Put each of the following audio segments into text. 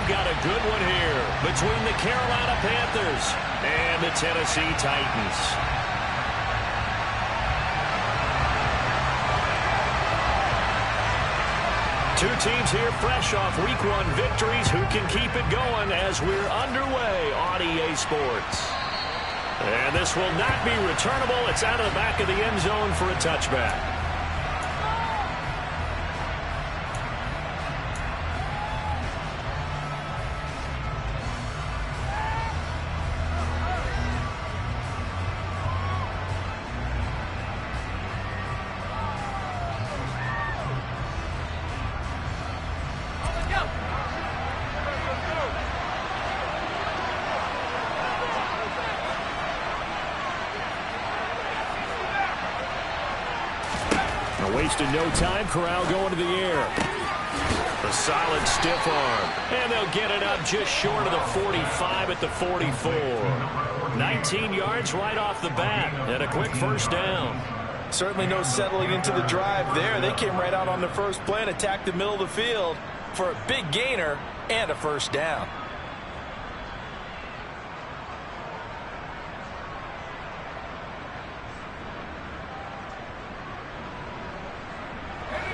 got a good one here between the Carolina Panthers and the Tennessee Titans. Two teams here fresh off Week 1 victories. Who can keep it going as we're underway on EA Sports? And this will not be returnable. It's out of the back of the end zone for a touchback. Wasting no time. Corral going to the air. A solid stiff arm. And they'll get it up just short of the 45 at the 44. 19 yards right off the bat. And a quick first down. Certainly no settling into the drive there. They came right out on the first play and attacked the middle of the field for a big gainer and a first down.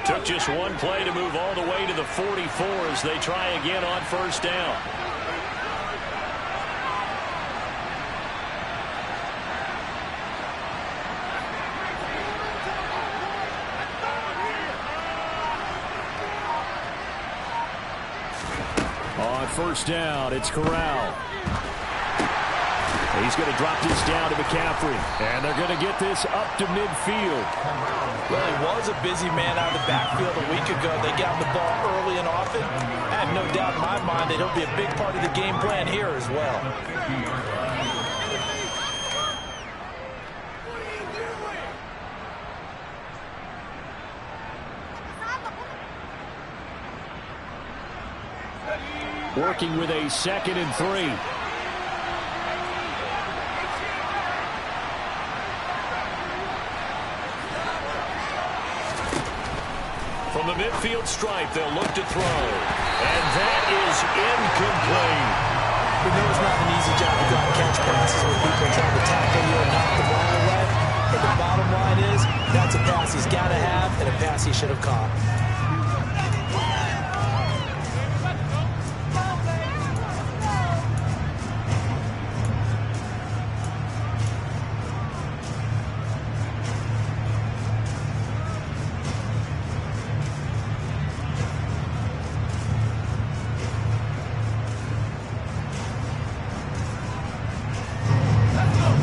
Took just one play to move all the way to the 44 as they try again on first down. On first down, it's Corral. He's going to drop this down to McCaffrey. And they're going to get this up to midfield. Well, he was a busy man out of the backfield a week ago. They got the ball early and often. I have no doubt in my mind that he'll be a big part of the game plan here as well. Working with a 2nd and 3. From the midfield stripe, they'll look to throw. And that is incomplete. We know it's not an easy job to go out and catch passes when people are trying to tackle you and knock the ball away. But the bottom line is, that's a pass he's got to have and a pass he should have caught.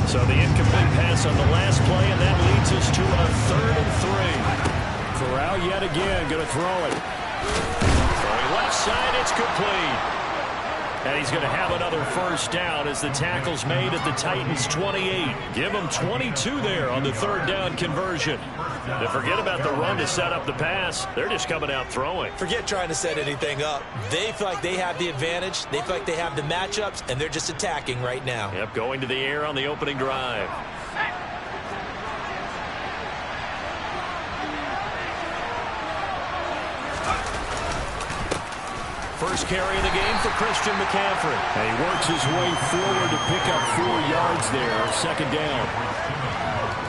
So the incomplete pass on the last play, and that leads us to a 3rd and 3. Corral yet again going to throw it. Throwing left side, it's complete. And he's going to have another first down as the tackle's made at the Titans' 28. Give them 22 there on the 3rd down conversion. And forget about the run to set up the pass. They're just coming out throwing. Forget trying to set anything up. They feel like they have the advantage. They feel like they have the matchups, and they're just attacking right now. Yep, going to the air on the opening drive. First carry of the game for Christian McCaffrey. And he works his way forward to pick up 4 yards there. 2nd down.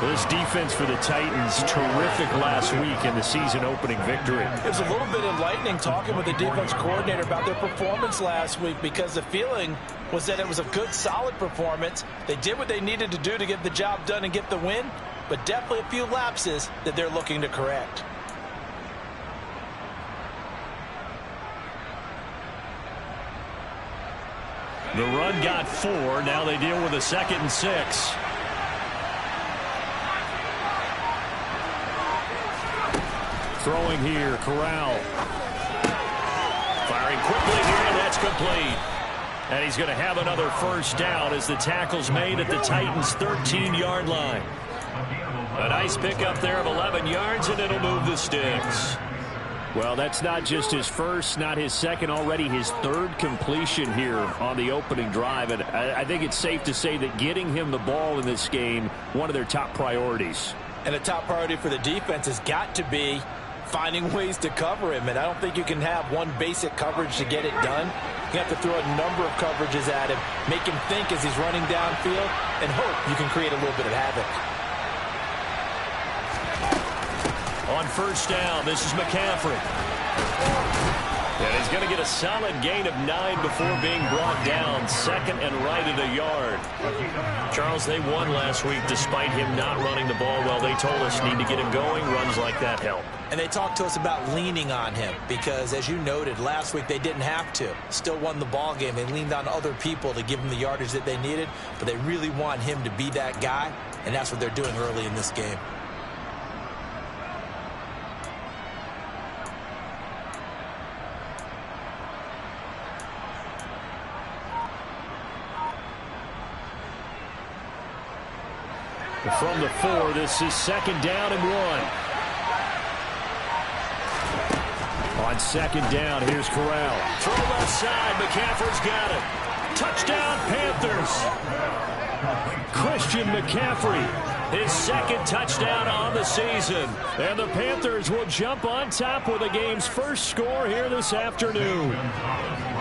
This defense for the Titans, terrific last week in the season-opening victory. It was a little bit enlightening talking with the defense coordinator about their performance last week because the feeling was that it was a good, solid performance. They did what they needed to do to get the job done and get the win, but definitely a few lapses that they're looking to correct. The run got 4. Now they deal with a 2nd and 6. Throwing here, Corral. Firing quickly here, and that's complete. And he's going to have another first down as the tackle's made at the Titans' 13-yard line. A nice pickup there of 11 yards, and it'll move the sticks. Well, that's not just his first, not his second, already his 3rd completion here on the opening drive. And I think it's safe to say that getting him the ball in this game, one of their top priorities. And the top priority for the defense has got to be finding ways to cover him, and I don't think you can have one basic coverage to get it done. You have to throw a number of coverages at him, make him think as he's running downfield, and hope you can create a little bit of havoc. On first down, this is McCaffrey. And he's going to get a solid gain of 9 before being brought down. Second and right at a yard. Charles, they won last week despite him not running the ball well. They told us need to get him going. Runs like that help. And they talked to us about leaning on him because, as you noted, last week they didn't have to. Still won the ball game. They leaned on other people to give them the yardage that they needed, but they really want him to be that guy, and that's what they're doing early in this game. From the 4, this is second down and 1. On second down, here's Corral. Throw left side, McCaffrey's got it. Touchdown, Panthers. Christian McCaffrey, his second touchdown on the season. And the Panthers will jump on top with the game's first score here this afternoon.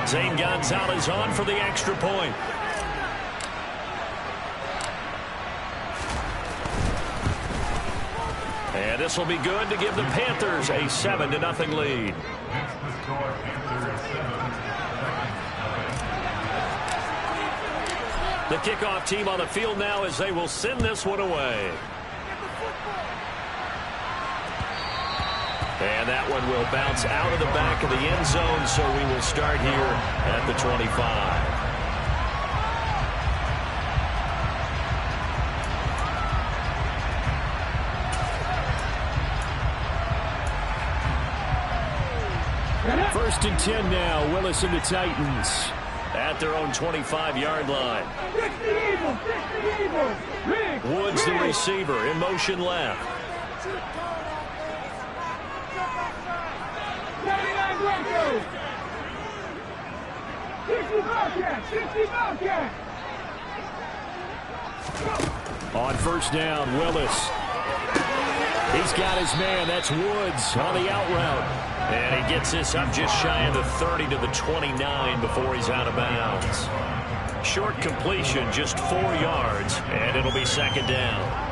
Zane Gonzalez on for the extra point. And this will be good to give the Panthers a 7-0 lead. The kickoff team on the field now as they will send this one away. And that one will bounce out of the back of the end zone, so we will start here at the 25. First and 10 now. Willis and the Titans at their own 25-yard line. Woods, the receiver, in motion left. On first down, Willis. He's got his man. That's Woods on the out route. And he gets this up just shy of the 30 to the 29 before he's out of bounds. Short completion, just 4 yards, and it'll be second down.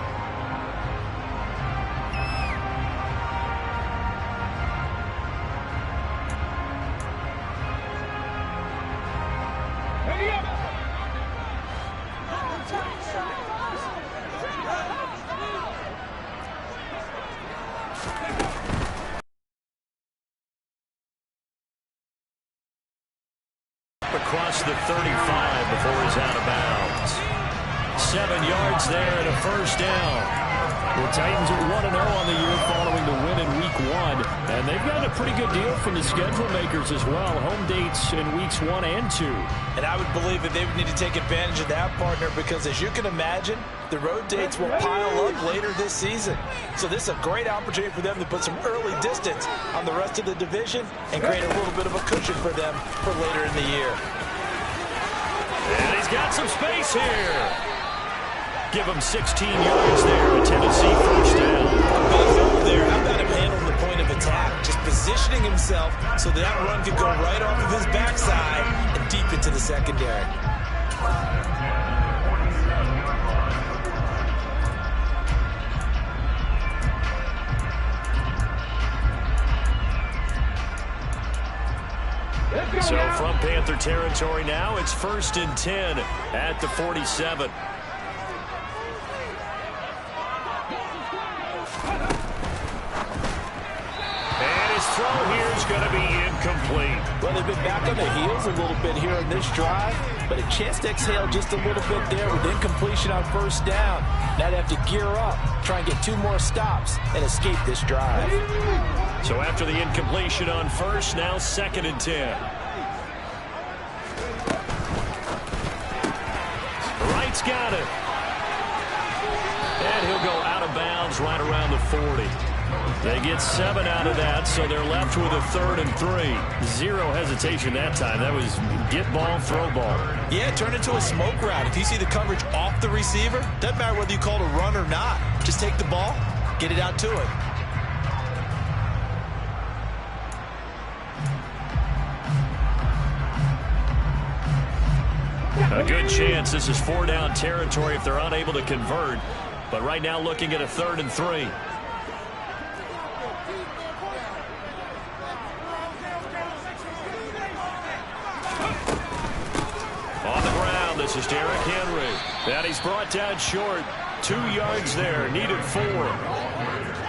Across the 35 before he's out of bounds. 7 yards there and a first down. The Titans are 1-0 on the year following the win in Week 1. And they've gotten a pretty good deal from the schedule makers as well. Home dates in Weeks 1 and 2. And I would believe that they would need to take advantage of that, partner, because as you can imagine, the road dates will pile up later this season. So this is a great opportunity for them to put some early distance on the rest of the division and create a little bit of a cushion for them for later in the year. And he's got some space here. Give him 16 yards there. A Tennessee first down. Big move there. How about him handling the point of attack? Just positioning himself so that run could go right off of his backside and deep into the secondary. So from Panther territory now, it's first and 10 at the 47. And his throw here is going to be incomplete. Well, they've been back on their heels a little bit here on this drive, but a chance to exhale just a little bit there with incompletion on first down. Now they have to gear up, try and get 2 more stops, and escape this drive. So after the incompletion on first, now second and 10. Wright's got it. And he'll go out of bounds right around the 40. They get 7 out of that, so they're left with a 3rd and 3. 0 hesitation that time. That was get ball, throw ball. Yeah, turn into a smoke route. If you see the coverage off the receiver, doesn't matter whether you call it a run or not. Just take the ball, get it out to it. A good chance this is 4-down territory if they're unable to convert. But right now looking at a 3rd and 3. On the ground, this is Derrick Henry. And he's brought down short. 2 yards there, needed 4.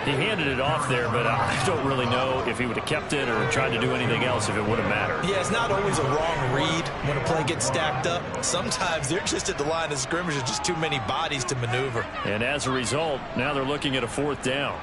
He handed it off there, but I don't really know if he would have kept it or tried to do anything else if it would have mattered. Yeah, it's not always a wrong read when a play gets stacked up. Sometimes they're just at the line of scrimmage. There's just too many bodies to maneuver. And as a result, now they're looking at a 4th down.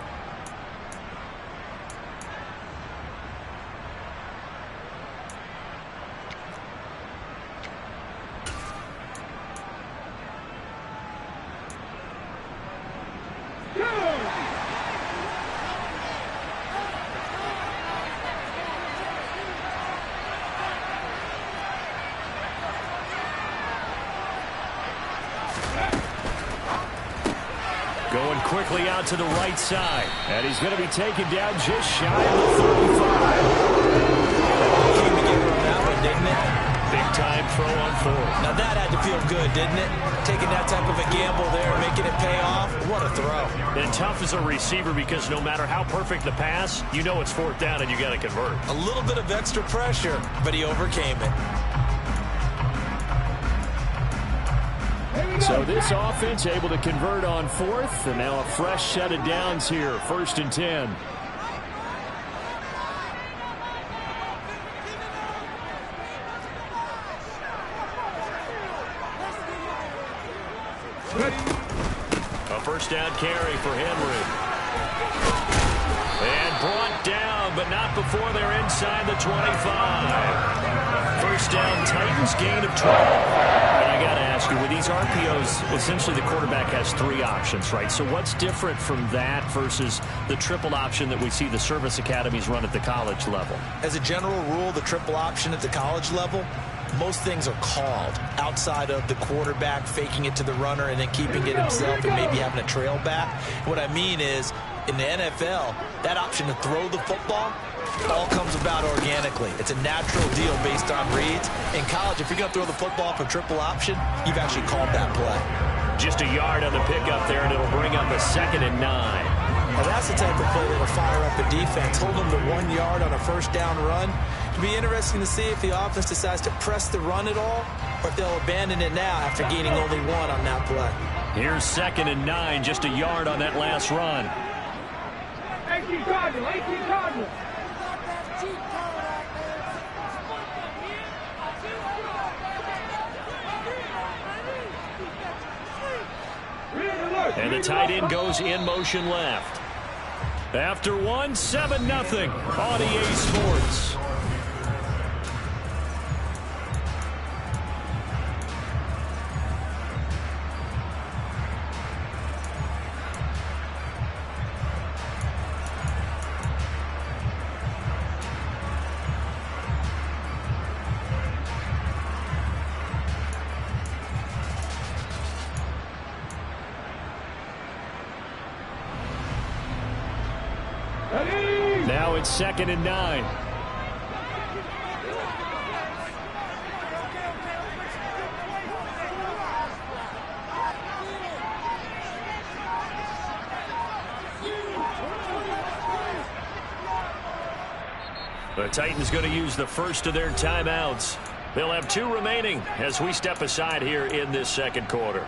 Going quickly out to the right side. And he's going to be taken down just shy of the 35. Came together on that one, didn't it? Big time throw on 4th. Now that had to feel good, didn't it? Taking that type of a gamble there, making it pay off. What a throw. And tough as a receiver because no matter how perfect the pass, you know it's 4th down and you got to convert. A little bit of extra pressure, but he overcame it. So this offense able to convert on 4th, and now a fresh set of downs here, 1st and 10. A 1st down carry for Henry. And brought down, but not before they're inside the 25. 1st down, Titans, gain of 12. And I got to ask you, with these RPOs, essentially the quarterback has 3 options, right? So what's different from that versus the triple option that we see the service academies run at the college level? As a general rule, the triple option at the college level, most things are called outside of the quarterback faking it to the runner and then keeping it himself and maybe having a trail back. What I mean is, in the NFL, that option to throw the football all comes about organically. It's a natural deal based on reads. In college, if you're going to throw the football for triple option, you've actually called that play. Just a yard on the pickup there, and it'll bring up a 2nd and 9. Now that's the type of play that'll fire up a defense. Hold them to 1 yard on a 1st down run. It'll be interesting to see if the offense decides to press the run at all or if they'll abandon it now after gaining only 1 on that play. Here's 2nd and 9, just a yard on that last run. 18 Cardinals, 18 Cardinals. And the tight end goes in motion left. After 1, 7-0 on EA Sports. Now it's 2nd and 9. The Titans going to use the first of their timeouts. They'll have 2 remaining as we step aside here in this 2nd quarter.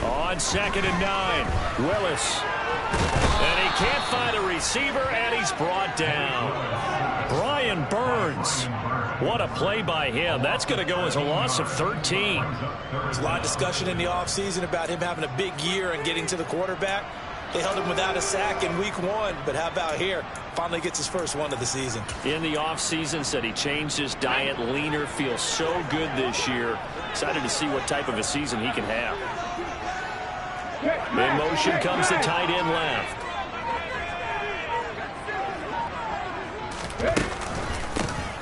On 2nd and 9, Willis. And he can't find a receiver, and he's brought down. Brian Burns. What a play by him. That's going to go as a loss of 13. There's a lot of discussion in the offseason about him having a big year and getting to the quarterback. They held him without a sack in week 1, but how about here? Finally gets his first one of the season. In the offseason, said he changed his diet, leaner, feels so good this year. Excited to see what type of a season he can have. In motion comes the tight end left.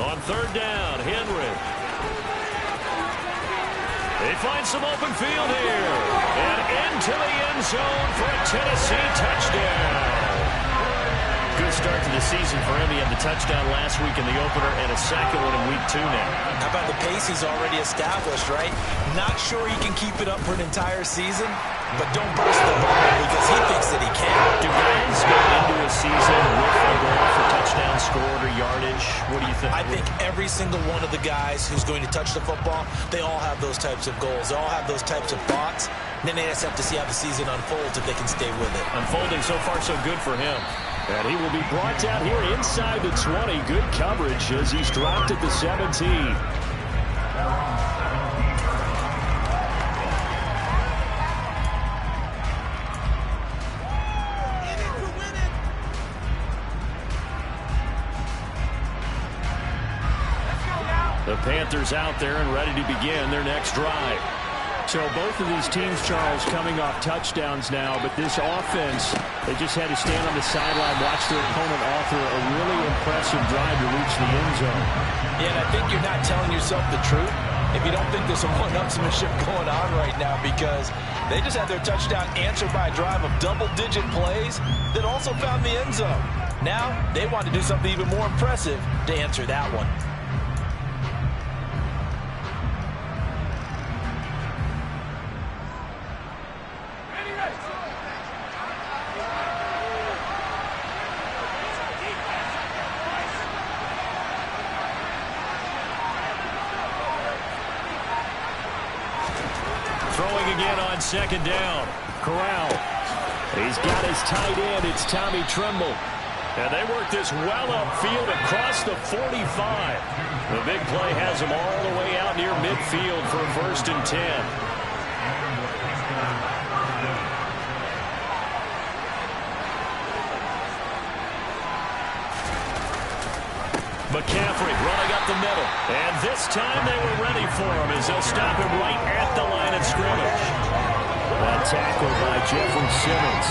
On third down, Henry. They find some open field here. And into the end zone for a Tennessee touchdown. Good start to the season for him. He had the touchdown last week in the opener and a second one in week 2 now. How about the pace he's already established, right? Not sure he can keep it up for an entire season, but don't burst the bubble because he thinks that he can. Do guys go into a season with a goal for touchdown scored or yardage? What do you think? I think every single one of the guys who's going to touch the football, they all have those types of goals. They all have those types of thoughts. And then they just have to see how the season unfolds if they can stay with it. Unfolding so far so good for him. And he will be brought down here inside the 20. Good coverage as he's dropped at the 17. The Panthers out there and ready to begin their next drive. So both of these teams, Charles, coming off touchdowns now, but this offense, they just had to stand on the sideline, watch their opponent offer a really impressive drive to reach the end zone. Yeah, and I think you're not telling yourself the truth if you don't think there's some one-upsmanship going on right now, because they just had their touchdown answered by a drive of double-digit plays that also found the end zone. Now they want to do something even more impressive to answer that one. Throwing again on second down. Corral. He's got his tight end. It's Tommy Tremble. And they work this well upfield across the 45. The big play has him all the way out near midfield for 1st and 10. McCaffrey running up the middle. And this time they were ready for him as they'll stop him right at the line of scrimmage. That tackle by Jeffrey Simmons.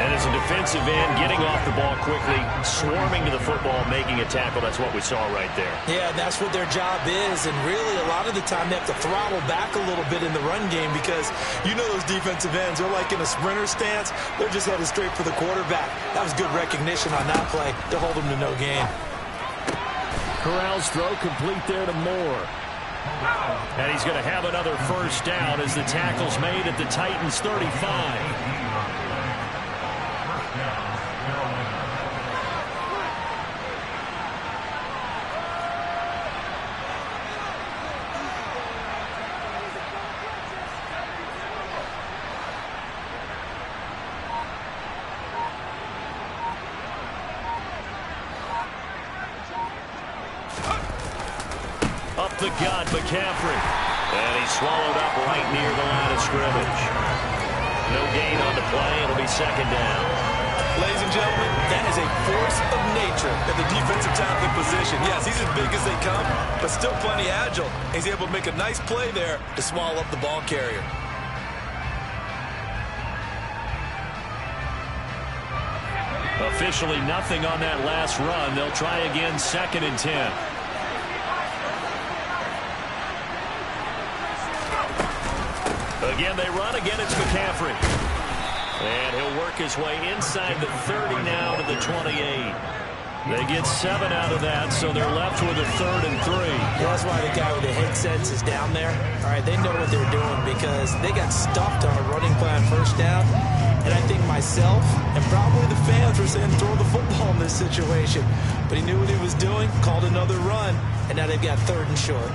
And as a defensive end, getting off the ball quickly, swarming to the football, making a tackle. That's what we saw right there. Yeah, that's what their job is. And really, a lot of the time, they have to throttle back a little bit in the run game because you know those defensive ends, they're like in a sprinter stance. They're just headed straight for the quarterback. That was good recognition on that play to hold them to no gain. Corral's throw complete there to Moore. And he's going to have another first down as the tackle's made at the Titans' 35. Up the gut, McCaffrey. And he's swallowed up right near the line of scrimmage. No gain on the play. It'll be second down. Ladies and gentlemen, that is a force of nature at the defensive tackle position. Yes, he's as big as they come, but still plenty agile. He's able to make a nice play there to swallow up the ball carrier. Officially nothing on that last run. They'll try again, 2nd and 10. Again, they run. Again, it's McCaffrey. And he'll work his way inside the 30 now to the 28. They get 7 out of that, so they're left with a 3rd and 3. Yeah, that's why the guy with the headsets is down there. All right, they know what they're doing because they got stuffed on a running play on 1st down. And I think myself and probably the fans were saying throw the football in this situation. But he knew what he was doing, called another run, and now they've got 3rd and short.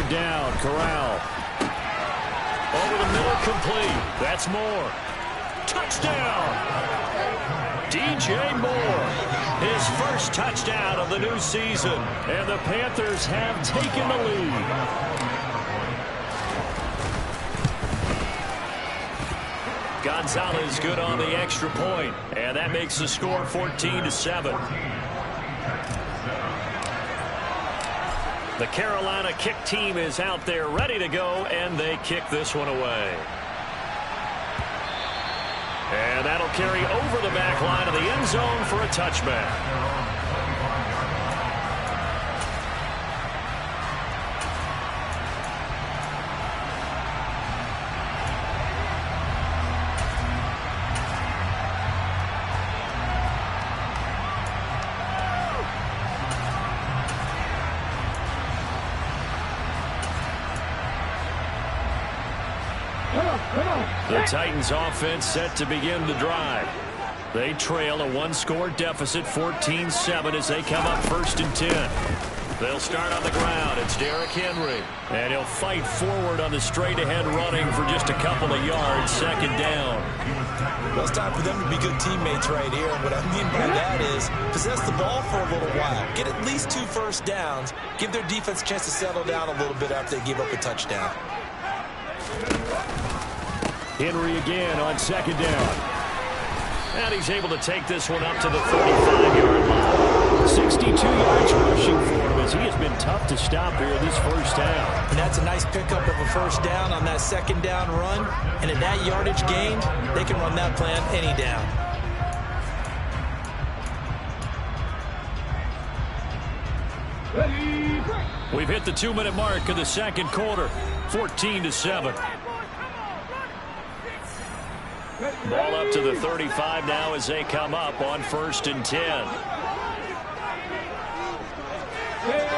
Down, Corral. Over the middle, complete. That's Moore. Touchdown! DJ Moore. His first touchdown of the new season. And the Panthers have taken the lead. Gonzalez good on the extra point, and that makes the score 14-7. The Carolina kick team is out there ready to go, and they kick this one away. And that'll carry over the back line of the end zone for a touchback. The Titans offense set to begin the drive. They trail a one-score deficit, 14-7, as they come up 1st and 10. They'll start on the ground. It's Derrick Henry. And he'll fight forward on the straight-ahead running for just a couple of yards, 2nd down. Well, it's time for them to be good teammates right here. And what I mean by that is possess the ball for a little while. Get at least 2 first downs. Give their defense a chance to settle down a little bit after they give up a touchdown. Henry again on 2nd down. And he's able to take this one up to the 35-yard line. 62 yards rushing for him as he has been tough to stop here this first half. And that's a nice pickup of a first down on that 2nd down run. And at that yardage gained, they can run that plan any down. We've hit the 2-minute mark of the 2nd quarter, 14-7. Ball up to the 35 now as they come up on 1st and 10.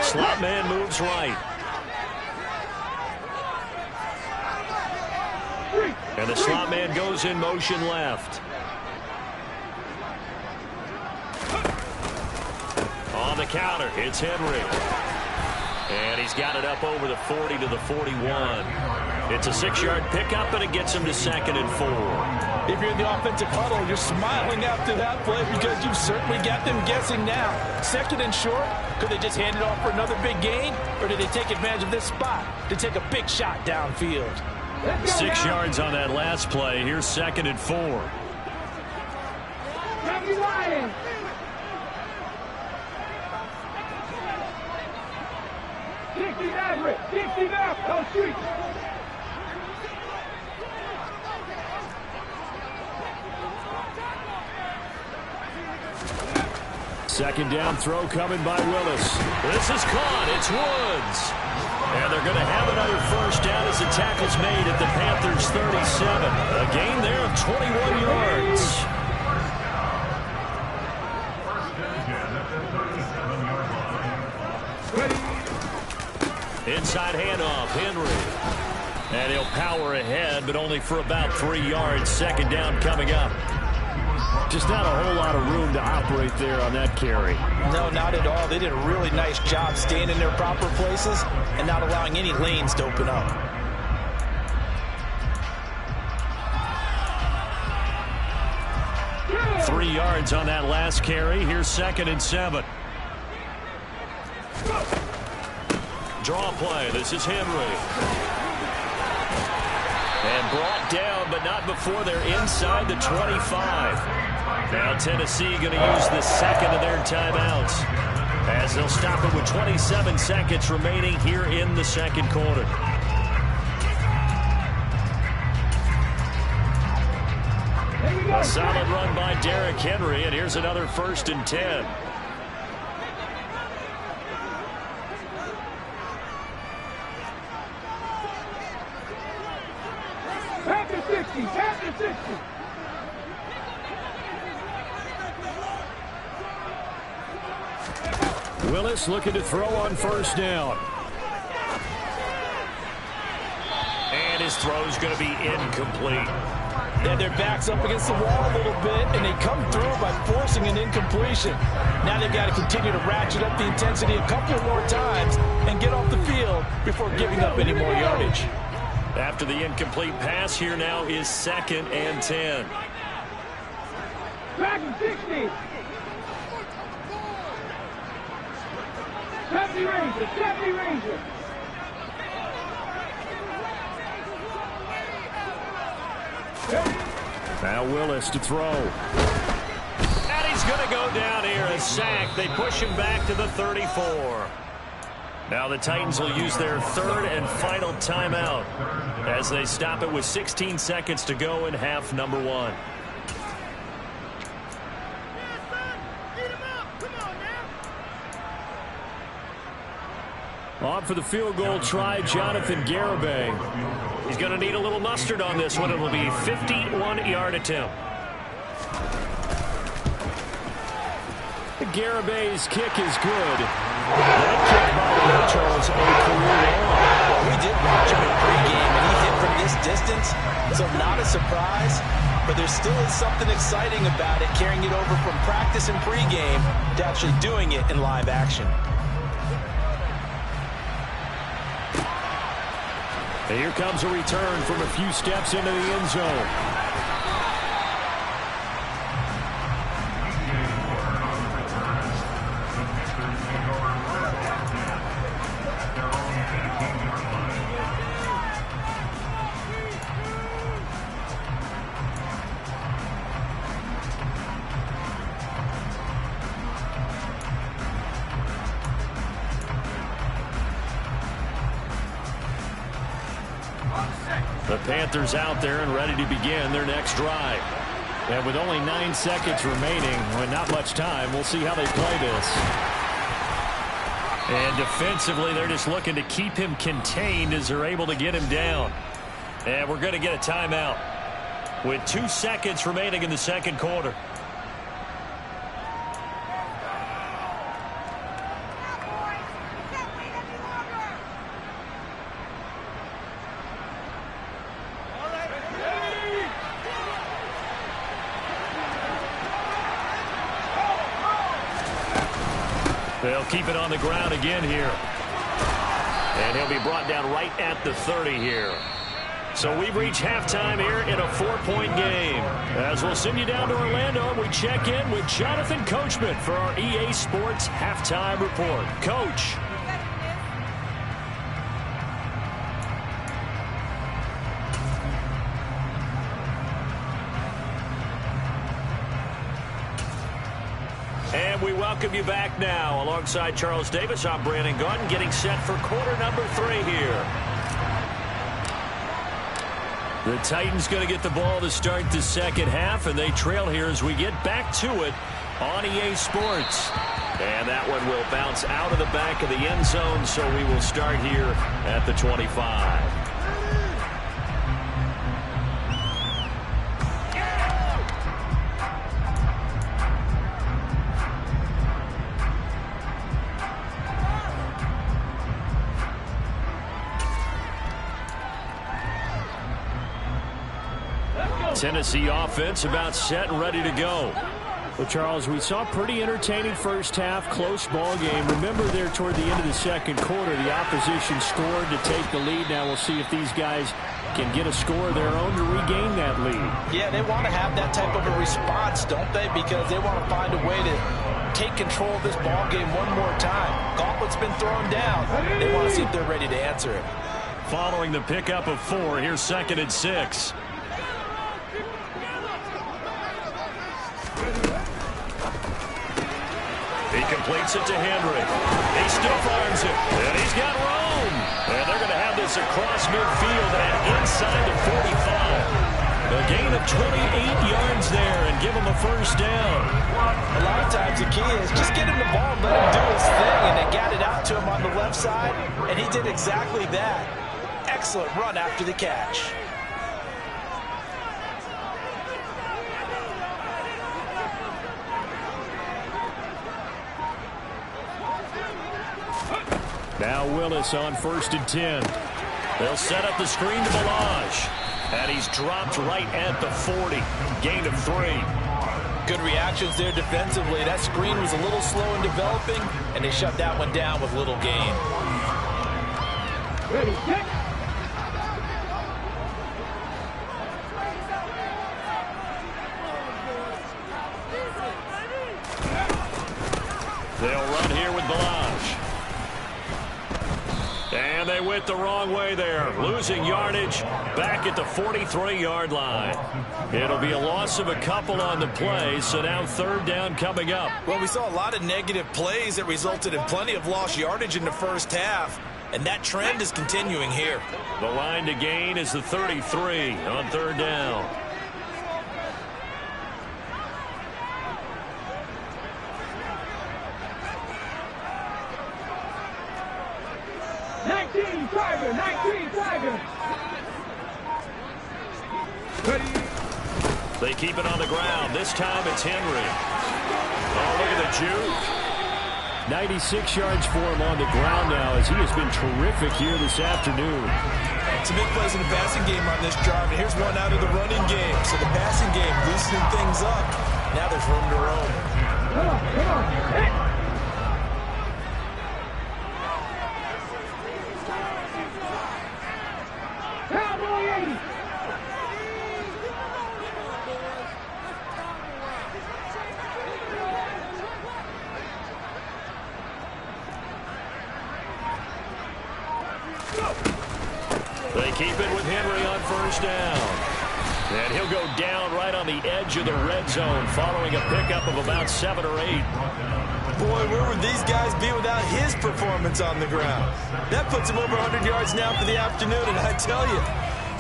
Slot man moves right. And the slot man goes in motion left. On the counter, it's Henry. And he's got it up over the 40 to the 41. It's a 6-yard pickup, and it gets him to 2nd and 4. If you're in the offensive huddle, you're smiling after that play because you've certainly got them guessing now. 2nd and short, could they just hand it off for another big gain? Or did they take advantage of this spot to take a big shot downfield? 6 yards on that last play. Here's 2nd and 4. Second down throw coming by Willis. This is caught. It's Woods. And they're going to have another first down as the tackle's made at the Panthers' 37. A gain there of 21 yards. Inside handoff, Henry. And he'll power ahead, but only for about 3 yards. 2nd down coming up. Just not a whole lot of room to operate there on that carry. No, not at all. They did a really nice job staying in their proper places and not allowing any lanes to open up. Yeah. 3 yards on that last carry. Here's 2nd and 7. Draw play. This is Henry. And brought down, but not before they're inside the 25. Now Tennessee going to use the 2nd of their timeouts as they'll stop it with 27 seconds remaining here in the 2nd quarter. A solid run by Derrick Henry, and here's another 1st and 10. Panther 60. Willis looking to throw on 1st down. And his throw's going to be incomplete. Then their back's up against the wall a little bit, and they come through by forcing an incompletion. Now they've got to continue to ratchet up the intensity a couple more times and get off the field before giving up any more yardage. After the incomplete pass, here now is 2nd and 10. Dragon 60. 70 Ranger, 70 Ranger. Now Willis to throw. And he's going to go down here. A sack. They push him back to the 34. Now the Titans will use their third and final timeout as they stop it with 16 seconds to go in half number 1. On for the field goal try, Jonathan Garibay. He's going to need a little mustard on this one. It will be a 51-yard attempt. The Garibay's kick is good. That kick by the Red Charles, a career long. Well, we did watch him in pregame, and he hit from this distance, so not a surprise. But there still is something exciting about it, carrying it over from practice and pregame to actually doing it in live action. And here comes a return from a few steps into the end zone. The Panthers out there and ready to begin their next drive. And with only 9 seconds remaining, with not much time, we'll see how they play this. And defensively, they're just looking to keep him contained as they're able to get him down. And we're going to get a timeout with 2 seconds remaining in the second quarter. They'll keep it on the ground again here. And he'll be brought down right at the 30 here. So we've reached halftime here in a 4-point game. As we'll send you down to Orlando, we check in with Jonathan Coachman for our EA Sports Halftime Report. Coach. And we welcome you back now. Alongside Charles Davis, I'm Brandon Gaudin, getting set for quarter number 3 here. The Titans going to get the ball to start the second half, and they trail here as we get back to it on EA Sports. And that one will bounce out of the back of the end zone, so we will start here at the 25. Tennessee offense about set and ready to go. Well, Charles, we saw a pretty entertaining first half, close ball game. Remember there toward the end of the second quarter, the opposition scored to take the lead. Now we'll see if these guys can get a score of their own to regain that lead. Yeah, they want to have that type of a response, don't they? Because they want to find a way to take control of this ball game one more time. Gauntlet's been thrown down. They want to see if they're ready to answer it. Following the pickup of 4, here's 2nd and 6. He completes it to Henry. He stiff arms it, and he's got room. And they're going to have this across midfield and inside the 45. A gain of 28 yards there and give him a first down. A lot of times the key is just get him the ball and let him do his thing, and they got it out to him on the left side, and he did exactly that. Excellent run after the catch. Now Willis on 1st and 10. They'll set up the screen to Balaj. And he's dropped right at the 40. Gain of 3. Good reactions there defensively. That screen was a little slow in developing, and they shut that one down with little gain. Ready, kick. They'll run here with Balaj. And they win it the wrong way there. Losing yardage back at the 43-yard line. It'll be a loss of a couple on the play, so now third down coming up. Well, we saw a lot of negative plays that resulted in plenty of lost yardage in the first half, and that trend is continuing here. The line to gain is the 33 on third down. They keep it on the ground. This time it's Henry. Oh, look at the juke. 96 yards for him on the ground now as he has been terrific here this afternoon. Some big plays in the passing game on this drive, and here's one out of the running game. So the passing game loosening things up. Now there's room to roam. Come on, come on. Hit. They keep it with Henry on first down. And he'll go down right on the edge of the red zone following a pickup of about 7 or 8. Boy, where would these guys be without his performance on the ground? That puts him over 100 yards now for the afternoon, and I tell you,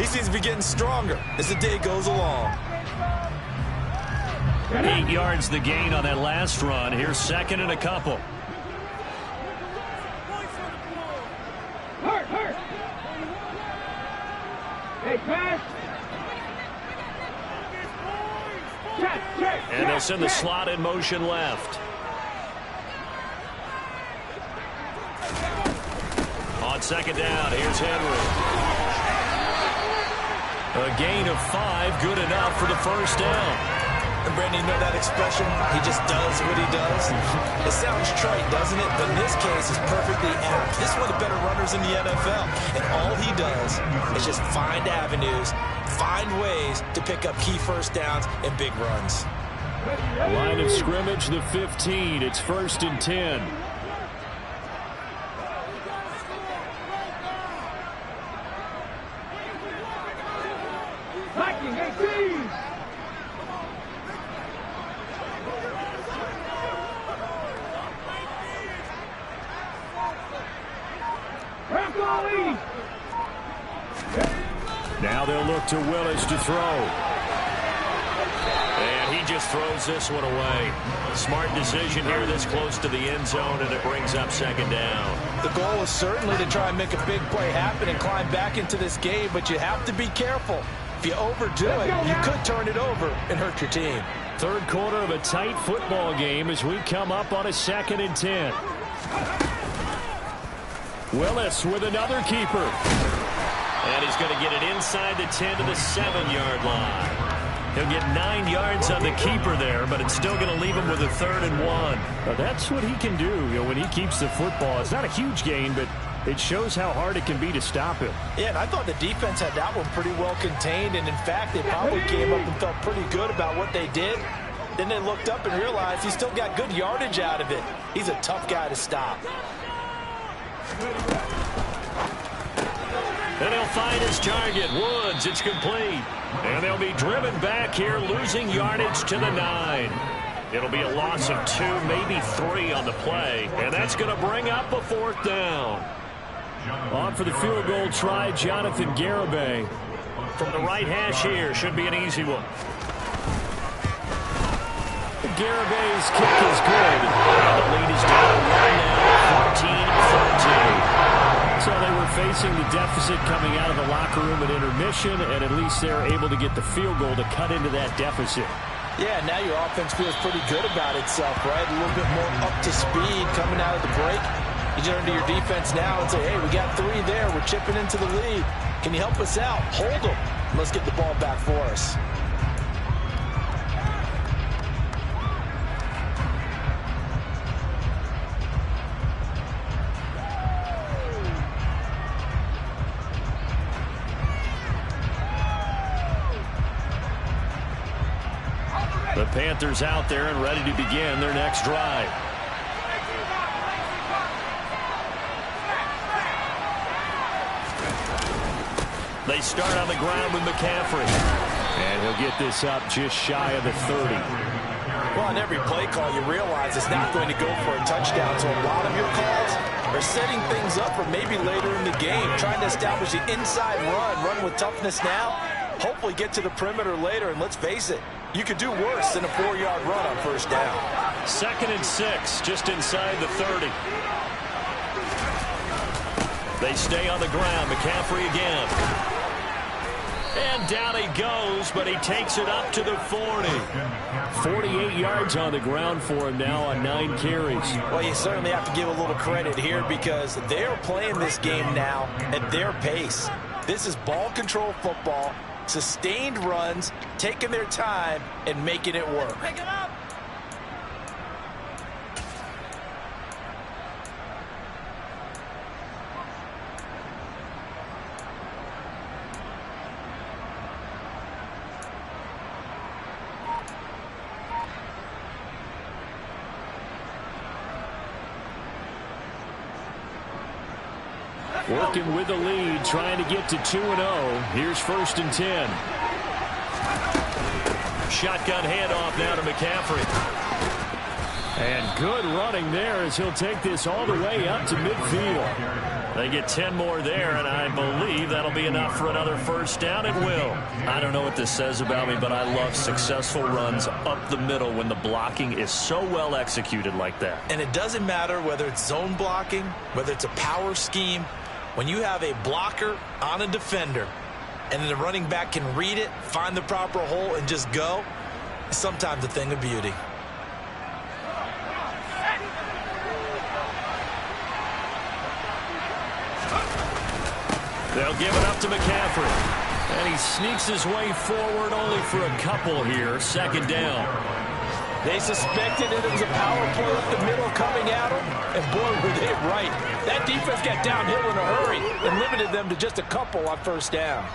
he seems to be getting stronger as the day goes along. 8 yards the gain on that last run. Here's second and a couple. And they'll send the slot in motion left. On second down, here's Henry. A gain of 5, good enough for the first down. And Brandon, you know that expression? He just does what he does. It sounds trite, doesn't it? But in this case, it's perfectly apt. This is one of the better runners in the NFL. And all he does is just find avenues, find ways to pick up key first downs and big runs. Line of scrimmage, the 15. It's 1st and 10. Now they'll look to Willis to throw. And he just throws this one away. Smart decision here this close to the end zone, and it brings up second down. The goal is certainly to try and make a big play happen and climb back into this game, but you have to be careful. If you overdo it, you could turn it over and hurt your team. Third quarter of a tight football game as we come up on a 2nd and 10. Willis with another keeper. And he's going to get it inside the 10 to the 7-yard line. He'll get 9 yards on the keeper there, but it's still going to leave him with a 3rd and 1. Now that's what he can do, when he keeps the football. It's not a huge gain, but it shows how hard it can be to stop him. Yeah, and I thought the defense had that one pretty well contained, and in fact, they probably came up and felt pretty good about what they did. Then they looked up and realized he still got good yardage out of it. He's a tough guy to stop. And he'll find his target, Woods. It's complete. And they'll be driven back here, losing yardage to the 9. It'll be a loss of 2, maybe 3 on the play. And that's going to bring up a 4th down. On for the field goal try, Jonathan Garibay. From the right hash here, should be an easy one. Garibay's kick is good. And the lead is down 1 now, 14-13. So they were facing the deficit coming out of the locker room at intermission, and at least they're able to get the field goal to cut into that deficit. Yeah, now your offense feels pretty good about itself, right? A little bit more up to speed coming out of the break. You turn to your defense now and say, hey, we got 3 there. We're chipping into the lead. Can you help us out? Hold them. Let's get the ball back for us. The Panthers out there and ready to begin their next drive. They start on the ground with McCaffrey. And he'll get this up just shy of the 30. Well, on every play call, you realize it's not going to go for a touchdown. So a lot of your calls are setting things up for maybe later in the game, trying to establish the inside run with toughness now, hopefully get to the perimeter later. And let's face it, you could do worse than a 4-yard run on first down. 2nd and 6, just inside the 30. They stay on the ground. McCaffrey again. And down he goes, but he takes it up to the 40. 48 yards on the ground for him now on 9 carries. Well, you certainly have to give a little credit here because they're playing this game now at their pace. This is ball control football, sustained runs, taking their time, and making it work. Pick it up. Working with the lead, trying to get to 2-0. Here's 1st and 10. Shotgun handoff now to McCaffrey. And good running there as he'll take this all the way up to midfield. They get 10 more there, and I believe that'll be enough for another first down. It will. I don't know what this says about me, but I love successful runs up the middle when the blocking is so well executed like that. And it doesn't matter whether it's zone blocking, whether it's a power scheme. When you have a blocker on a defender and then the running back can read it, find the proper hole, and just go, it's sometimes a thing of beauty. They'll give it up to McCaffrey. And he sneaks his way forward only for a couple here. 2nd down. They suspected that it was a power play up the middle coming at them, and boy, were they right. That defense got downhill in a hurry and limited them to just a couple on first down.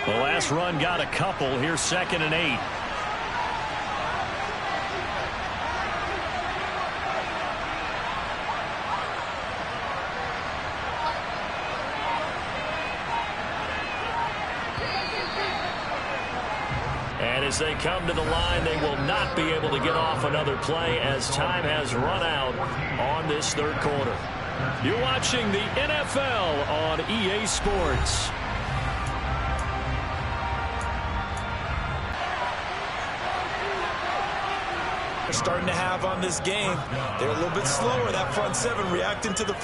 The last run got a couple. Here's 2nd and 8. And as they come to the line, they will not be able to get off another play as time has run out on this 3rd quarter. You're watching the NFL on EA Sports. They're starting to have on this game. They're a little bit slower, that front 7 reacting to the...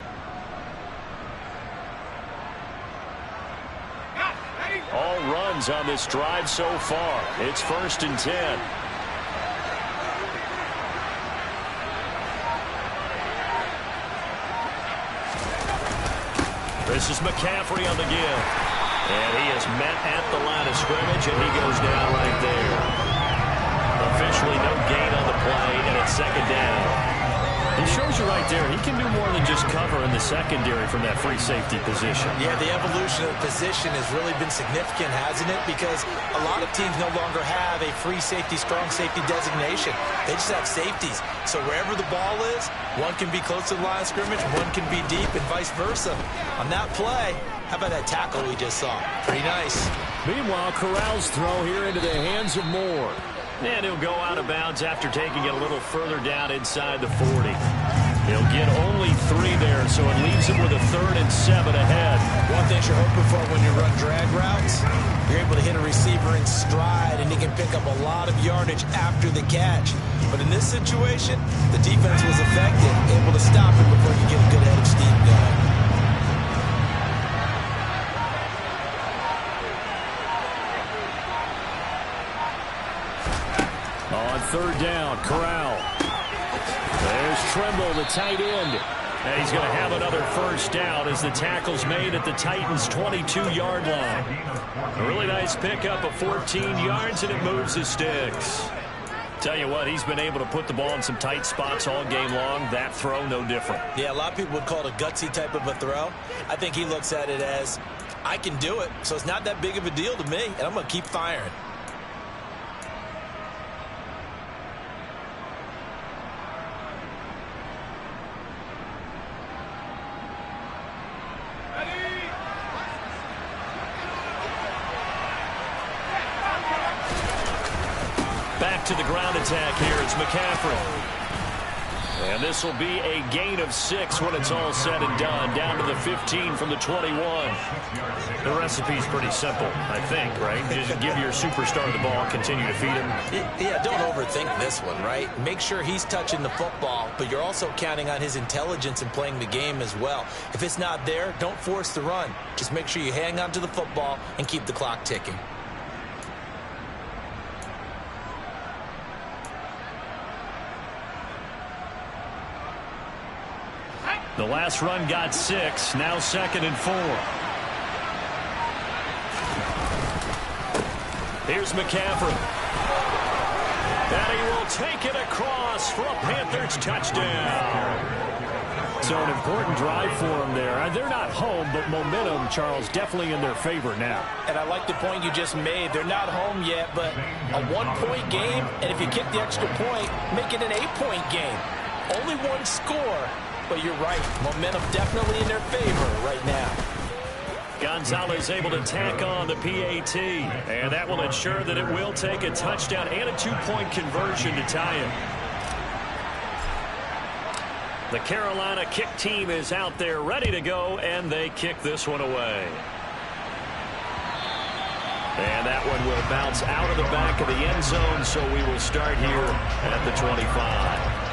All runs on this drive so far. It's 1st and 10. This is McCaffrey on the give. And he is met at the line of scrimmage, and he goes down right there. Officially no gain on the play, and it's 2nd down. He shows you right there, he can do more than just cover in the secondary from that free safety position. Yeah, the evolution of the position has really been significant, hasn't it? Because a lot of teams no longer have a free safety, strong safety designation. They just have safeties. So wherever the ball is, one can be close to the line of scrimmage, one can be deep, and vice versa. On that play, how about that tackle we just saw? Pretty nice. Meanwhile, Corral's throw here into the hands of Moore. And he'll go out of bounds after taking it a little further down inside the 40. He'll get only 3 there, so it leaves him with a 3rd and 7 ahead. One thing you're hoping for when you run drag routes, you're able to hit a receiver in stride, and he can pick up a lot of yardage after the catch. But in this situation, the defense was effective, able to stop him before you get a good head of steam going. On 3rd down, Corral. There's Trimble, the tight end. And he's going to have another first down as the tackle's made at the Titans' 22-yard line. A really nice pickup of 14 yards, and it moves the sticks. Tell you what, he's been able to put the ball in some tight spots all game long. That throw, no different. Yeah, a lot of people would call it a gutsy type of a throw. I think he looks at it as, I can do it, so it's not that big of a deal to me, and I'm going to keep firing. Back to the ground attack here. It's McCaffrey. And this will be a gain of 6 when it's all said and done. Down to the 15 from the 21. The recipe's pretty simple, I think, right? Just give your superstar the ball, continue to feed him. Yeah, don't overthink this one, right? Make sure he's touching the football, but you're also counting on his intelligence in playing the game as well. If it's not there, don't force the run. Just make sure you hang on to the football and keep the clock ticking. The last run got 6. Now 2nd and 4. Here's McCaffrey. And he will take it across for a Panthers touchdown. So an important drive for them there. They're not home, but momentum, Charles, definitely in their favor now. And I like the point you just made. They're not home yet, but a 1-point game, and if you kick the extra point, make it an 8-point game. Only one score. But you're right, momentum definitely in their favor right now. Gonzalez able to tack on the PAT, and that will ensure that it will take a touchdown and a 2-point conversion to tie it. The Carolina kick team is out there ready to go, and they kick this one away. And that one will bounce out of the back of the end zone, so we will start here at the 25.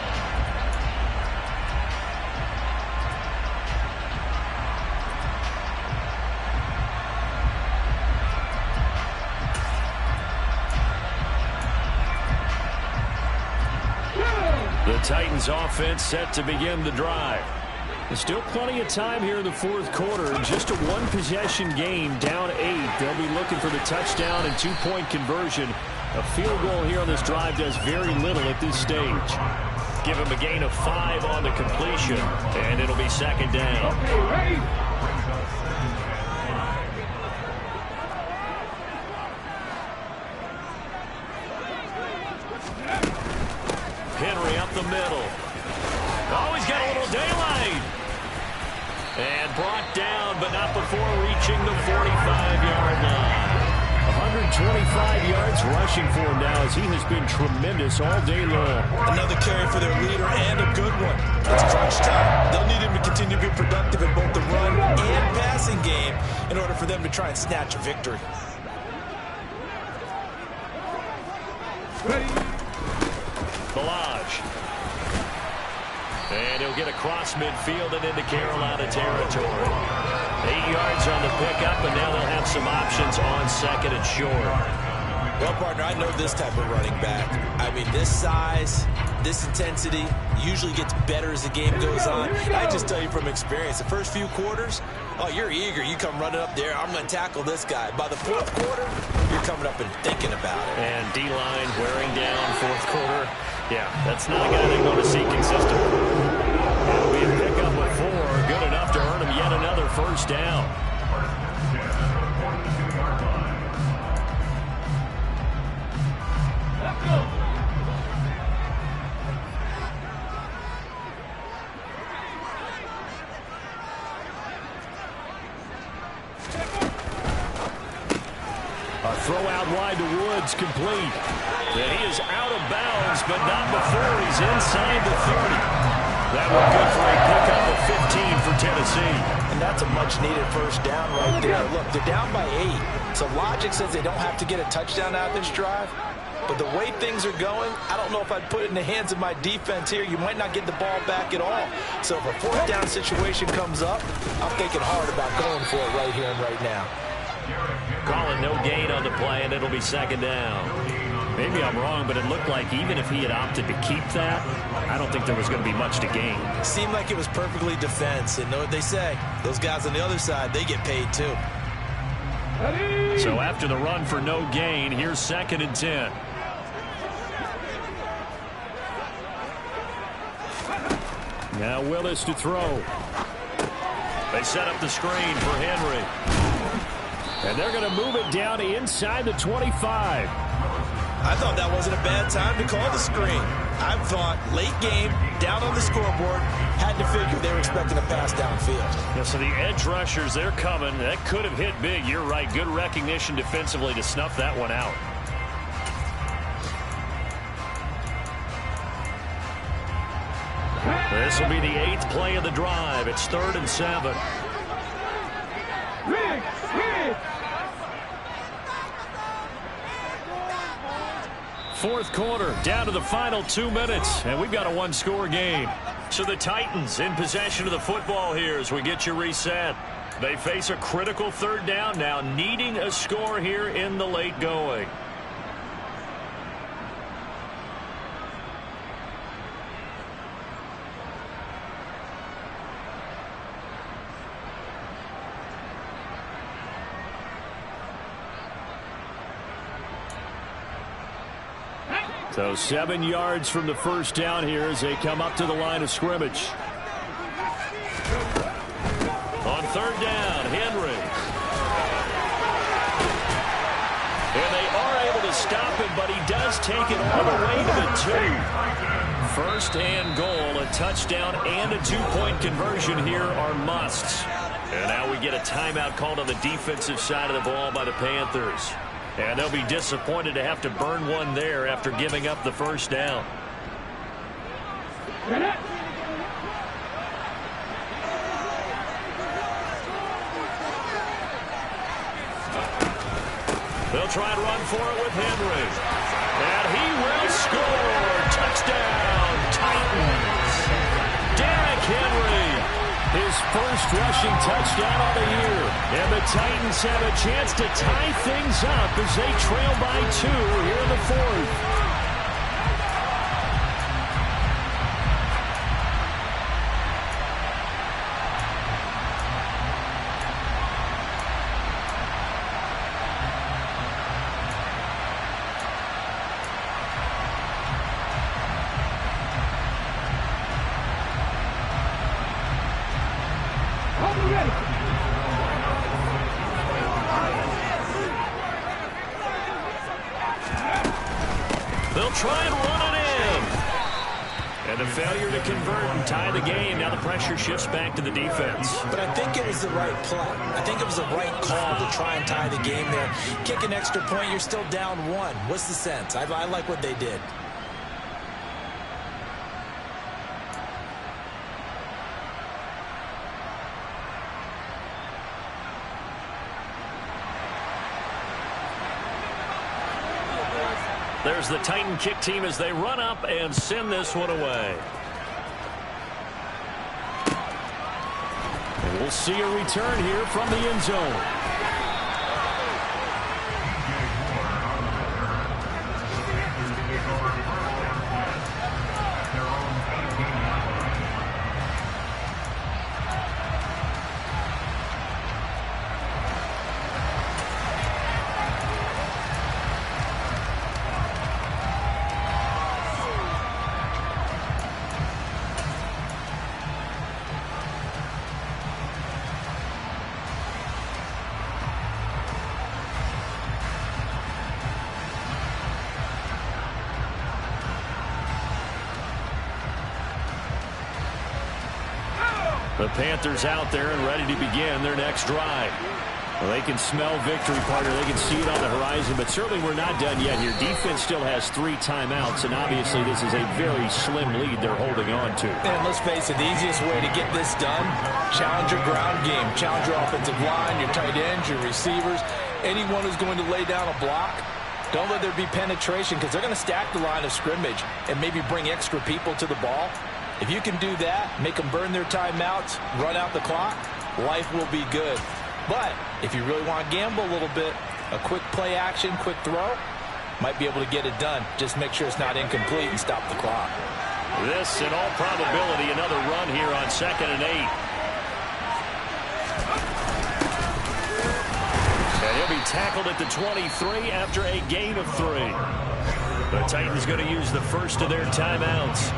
The Titans offense set to begin the drive. There's still plenty of time here in the 4th quarter. Just a 1-possession game, down 8. They'll be looking for the touchdown and 2-point conversion. A field goal here on this drive does very little at this stage. Give him a gain of 5 on the completion, and it'll be 2nd down. Henry up the middle. Oh, he's got a little daylight. And brought down, but not before reaching the 45-yard line. 125 yards rushing for him now as he has been tremendous all day long. Another carry for their leader and a good one. It's crunch time. They'll need him to continue to be productive in both the run and passing game in order for them to try and snatch a victory. Balaj. And he'll get across midfield and into Carolina territory. 8 yards on the pickup, and now they'll have some options on 2nd and short. Well, partner, I know this type of running back. I mean, this size, this intensity usually gets better as the game goes on. I just tell you from experience, the first few quarters, oh, you're eager. You come running up there, I'm going to tackle this guy. By the 4th quarter, you're coming up and thinking about it. And D-line wearing down 4th quarter. Yeah, that's not a guy they're going to see consistently. It'll be a pickup of 4, good enough to earn him yet another 1st down. A throw out wide to Woods, complete. And he is out of bounds, but not before he's inside the 30. That one good for a pickup of 15 for Tennessee. And that's a much-needed 1st down right there. Look, they're down by 8. So logic says they don't have to get a touchdown out of this drive. But the way things are going, I don't know if I'd put it in the hands of my defense here. You might not get the ball back at all. So if a 4th down situation comes up, I'm thinking hard about going for it right here and right now. Calling no gain on the play, and it'll be 2nd down. Maybe I'm wrong, but it looked like even if he had opted to keep that, I don't think there was going to be much to gain. Seemed like it was perfectly defense. And know what they say? Those guys on the other side, they get paid too. So after the run for no gain, here's 2nd and 10. Now Willis to throw. They set up the screen for Henry. And they're going to move it down inside the 25. I thought that wasn't a bad time to call the screen. I thought late game, down on the scoreboard, had to figure they were expecting a pass downfield. Yeah, so the edge rushers, they're coming. That could have hit big. You're right. Good recognition defensively to snuff that one out. This will be the 8th play of the drive. It's 3rd and 7. Fourth quarter, down to the final 2 minutes, and we've got a one-score game. So the Titans in possession of the football here as we get you reset. They face a critical 3rd down now, needing a score here in the late going. So 7 yards from the first down here as they come up to the line of scrimmage. On 3rd down, Henry. And they are able to stop him, but he does take it all the way to the 2. First and goal, a touchdown and a 2-point conversion here are musts. And now we get a timeout called on the defensive side of the ball by the Panthers. And they'll be disappointed to have to burn one there after giving up the first down. They'll try and run for it with Henry. And he will score. Touchdown, Titans. Derrick Henry. His first rushing touchdown of the year. And the Titans have a chance to tie things up as they trail by 2 here in the 4th. They'll try and run it in. And a failure to convert and tie the game. Now the pressure shifts back to the defense. But I think it was the right play. I think it was the right call to try and tie the game there. Kick an extra point, you're still down 1. What's the sense? I like what they did. There's the Titan kick team as they run up and send this one away. And we'll see a return here from the end zone. The Panthers out there and ready to begin their next drive. Well, they can smell victory, partner. They can see it on the horizon, but certainly we're not done yet here. Defense still has 3 timeouts, and obviously this is a very slim lead they're holding on to. And let's face it, the easiest way to get this done, challenge your ground game. Challenge your offensive line, your tight ends, your receivers, anyone who's going to lay down a block. Don't let there be penetration because they're going to stack the line of scrimmage and maybe bring extra people to the ball. If you can do that, make them burn their timeouts, run out the clock, life will be good. But if you really want to gamble a little bit, a quick play action, quick throw, might be able to get it done. Just make sure it's not incomplete and stop the clock. This, in all probability, another run here on 2nd and 8. And he'll be tackled at the 23 after a gain of 3. The Titans going to use the first of their timeouts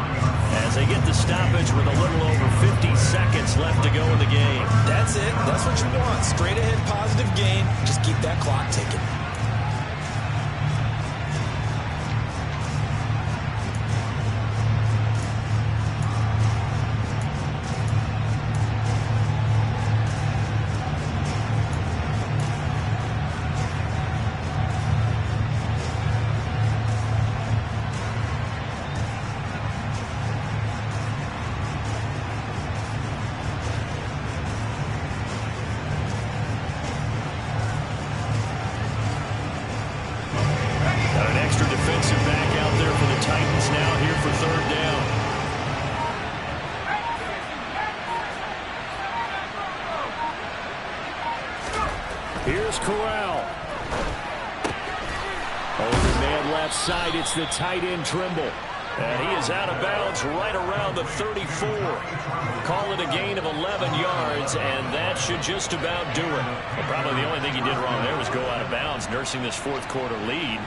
as they get the stoppage with a little over 50 seconds left to go in the game. That's it. That's what you want. Straight ahead positive gain. Just keep that clock ticking. Here's Corral. Over man left side, it's the tight end Trimble. And he is out of bounds right around the 34. Call it a gain of 11 yards, and that should just about do it. Well, probably the only thing he did wrong there was go out of bounds, nursing this fourth quarter lead.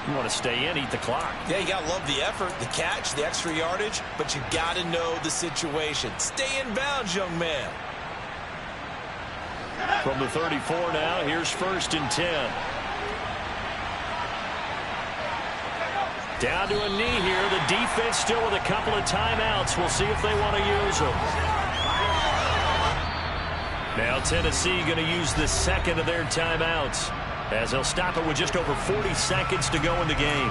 You want to stay in, eat the clock. Yeah, you got to love the effort, the catch, the extra yardage, but you got to know the situation. Stay in bounds, young man. From the 34 now, here's 1st and 10. Down to a knee here. The defense still with a couple of timeouts. We'll see if they want to use them. Now Tennessee going to use the second of their timeouts as they'll stop it with just over 40 seconds to go in the game.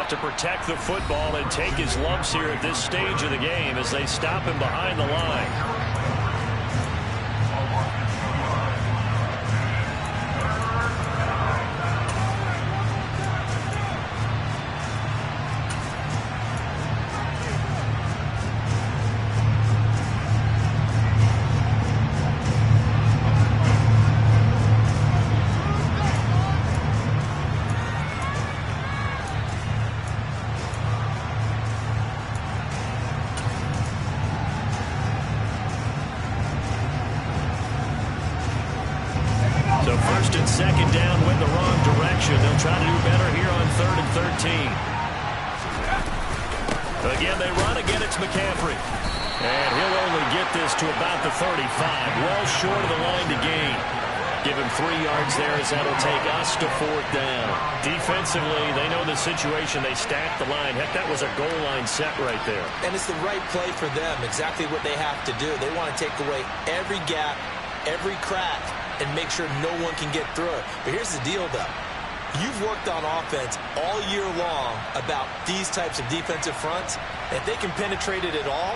To protect the football and take his lumps here at this stage of the game as they stop him behind the line. So 1st and 2nd down went the wrong direction. They'll try to do better here on 3rd and 13. Again, they run. Again, it's McCaffrey. And he'll only get this to about the 35. Well short of the line to gain. Give him 3 yards there as that'll take us to 4th down. Defensively, they know the situation. They stack the line. Heck, that was a goal line set right there. And it's the right play for them. Exactly what they have to do. They want to take away every gap, every crack, and make sure no one can get through it. But here's the deal, though. You've worked on offense all year long about these types of defensive fronts. If they can penetrate it at all,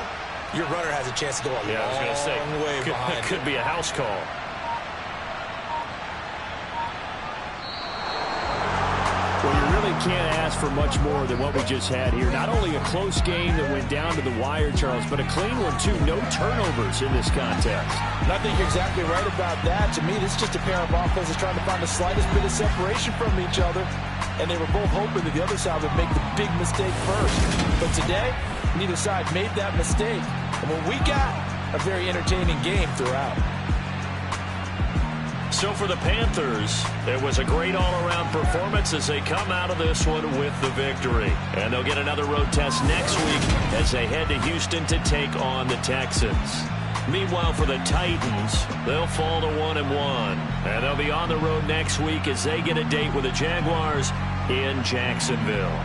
your runner has a chance to go a long way behind. It could be a house call. Well, you really can't ask for much more than what we just had here. Not only a close game that went down to the wire, Charles, but a clean one, too. No turnovers in this contest. And I think you're exactly right about that. To me, this is just a pair of offenses trying to find the slightest bit of separation from each other. And they were both hoping that the other side would make the big mistake first. But today, neither side made that mistake. And what we got, a very entertaining game throughout. So for the Panthers, it was a great all-around performance as they come out of this one with the victory. And they'll get another road test next week as they head to Houston to take on the Texans. Meanwhile, for the Titans, they'll fall to 1-1. And they'll be on the road next week as they get a date with the Jaguars in Jacksonville.